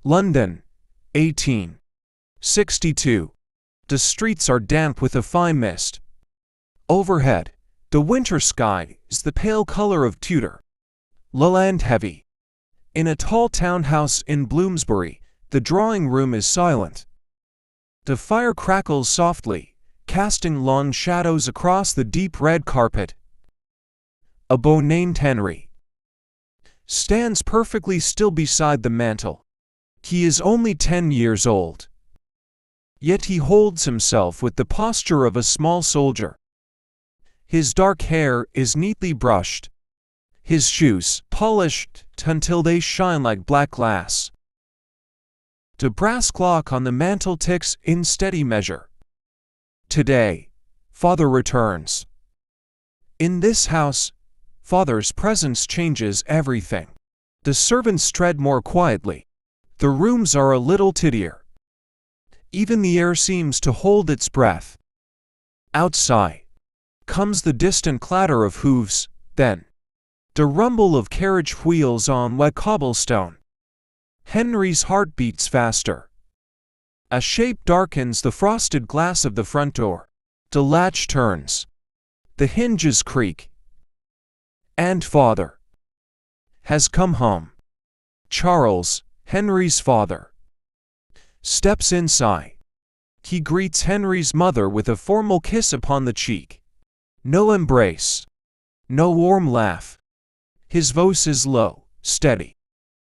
London, 1862. The streets are damp with a fine mist. Overhead, the winter sky is the pale color of Tudor, lull and heavy. In a tall townhouse in Bloomsbury, the drawing room is silent. The fire crackles softly, casting long shadows across the deep red carpet. A boy named Henry stands perfectly still beside the mantel. He is only 10 years old. Yet he holds himself with the posture of a small soldier. His dark hair is neatly brushed, his shoes polished until they shine like black glass. The brass clock on the mantel ticks in steady measure. Today, Father returns. In this house, Father's presence changes everything. The servants tread more quietly. The rooms are a little tiddier. Even the air seems to hold its breath. Outside comes the distant clatter of hooves, then the rumble of carriage wheels on wet cobblestone. Henry's heart beats faster. A shape darkens the frosted glass of the front door. The latch turns. The hinges creak. And Father has come home. Charles, Henry's father, steps inside. He greets Henry's mother with a formal kiss upon the cheek. No embrace. No warm laugh. His voice is low, steady.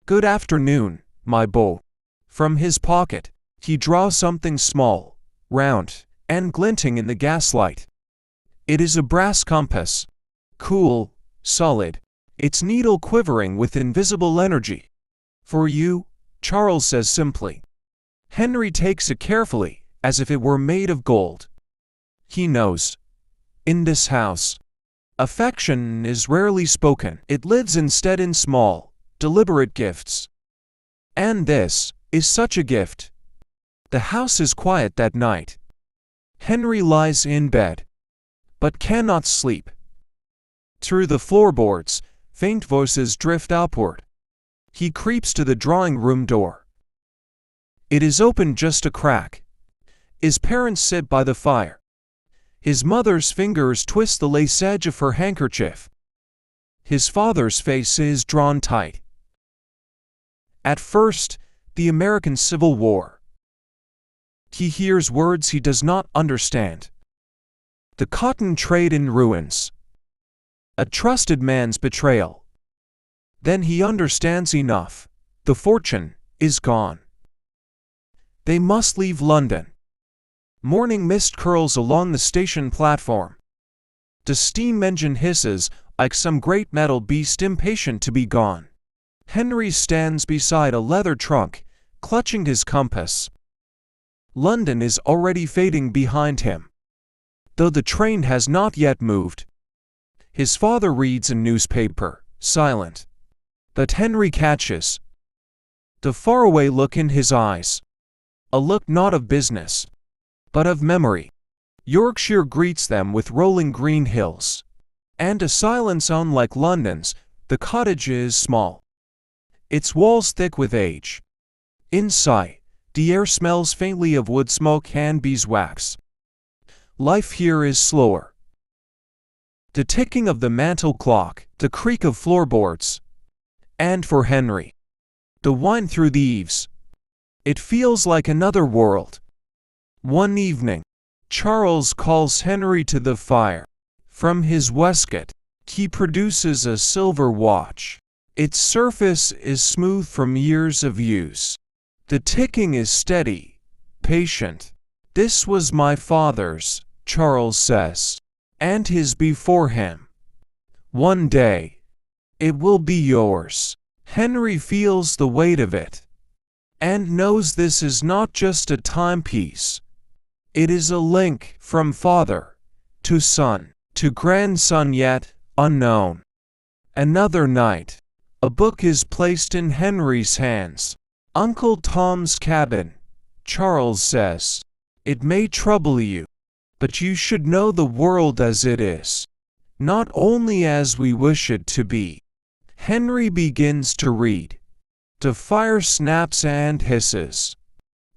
"Good afternoon, my beau." From his pocket, he draws something small, round, and glinting in the gaslight. It is a brass compass. Cool, solid, its needle quivering with invisible energy. "For you," Charles says simply. Henry takes it carefully, as if it were made of gold. He knows, in this house, affection is rarely spoken. It lives instead in small, deliberate gifts. And this is such a gift. The house is quiet that night. Henry lies in bed, but cannot sleep. Through the floorboards, faint voices drift upward. He creeps to the drawing room door. It is open just a crack. His parents sit by the fire. His mother's fingers twist the lace edge of her handkerchief. His father's face is drawn tight. At first, the American Civil War. He hears words he does not understand. The cotton trade in ruins. A trusted man's betrayal. Then he understands enough. The fortune is gone. They must leave London. Morning mist curls along the station platform. The steam engine hisses like some great metal beast impatient to be gone. Henry stands beside a leather trunk, clutching his compass. London is already fading behind him, though the train has not yet moved. His father reads a newspaper, silent. But Henry catches the faraway look in his eyes. A look not of business, but of memory. Yorkshire greets them with rolling green hills. And a silence unlike London's. The cottage is small, its walls thick with age. Inside, the air smells faintly of wood smoke and beeswax. Life here is slower. The ticking of the mantel clock, the creak of floorboards. And for Henry, the wind through the eaves. It feels like another world. One evening, Charles calls Henry to the fire. From his waistcoat, he produces a silver watch. Its surface is smooth from years of use. The ticking is steady, patient. "This was my father's," Charles says, "and his before him. One day, it will be yours." Henry feels the weight of it, and knows this is not just a timepiece. It is a link from father to son to grandson yet unknown. Another night, a book is placed in Henry's hands. "Uncle Tom's Cabin," Charles says. "It may trouble you, but you should know the world as it is, not only as we wish it to be." Henry begins to read. The fire snaps and hisses.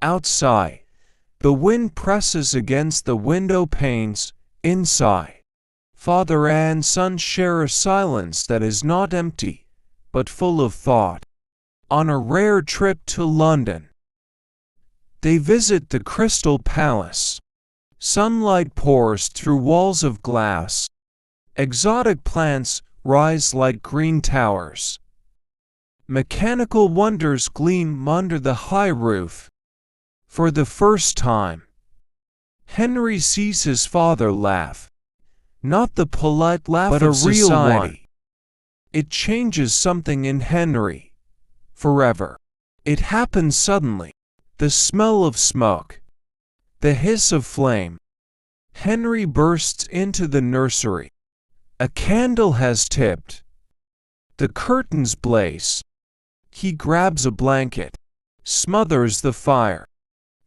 Outside, the wind presses against the window panes. Inside, father and son share a silence that is not empty, but full of thought. On a rare trip to London, they visit the Crystal Palace. Sunlight pours through walls of glass. Exotic plants rise like green towers. Mechanical wonders gleam under the high roof. For the first time, Henry sees his father laugh. Not the polite laugh but of a real one. It changes something in Henry. Forever. It happens suddenly. The smell of smoke. The hiss of flame. Henry bursts into the nursery. A candle has tipped. The curtains blaze. He grabs a blanket, smothers the fire.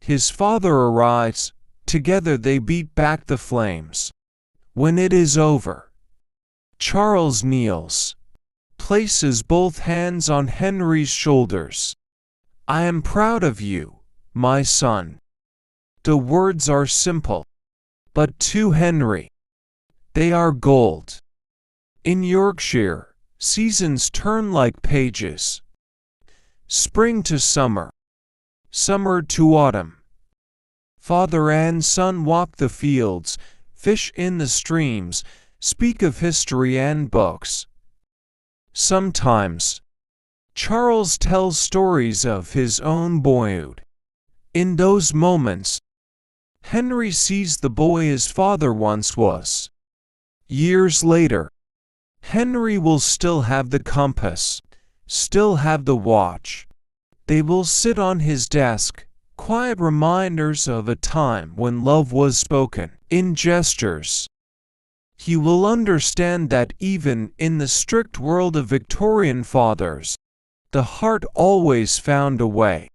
His father arrives. Together they beat back the flames. When it is over, Charles kneels, places both hands on Henry's shoulders. I am proud of you, my son. The words are simple, but to Henry, they are gold. In Yorkshire, seasons turn like pages. Spring to summer, summer to autumn. Father and son walk the fields, fish in the streams, speak of history and books. Sometimes, Charles tells stories of his own boyhood. In those moments, Henry sees the boy his father once was. Years later, Henry will still have the compass, still have the watch. They will sit on his desk, quiet reminders of a time when love was spoken in gestures. He will understand that even in the strict world of Victorian fathers, the heart always found a way.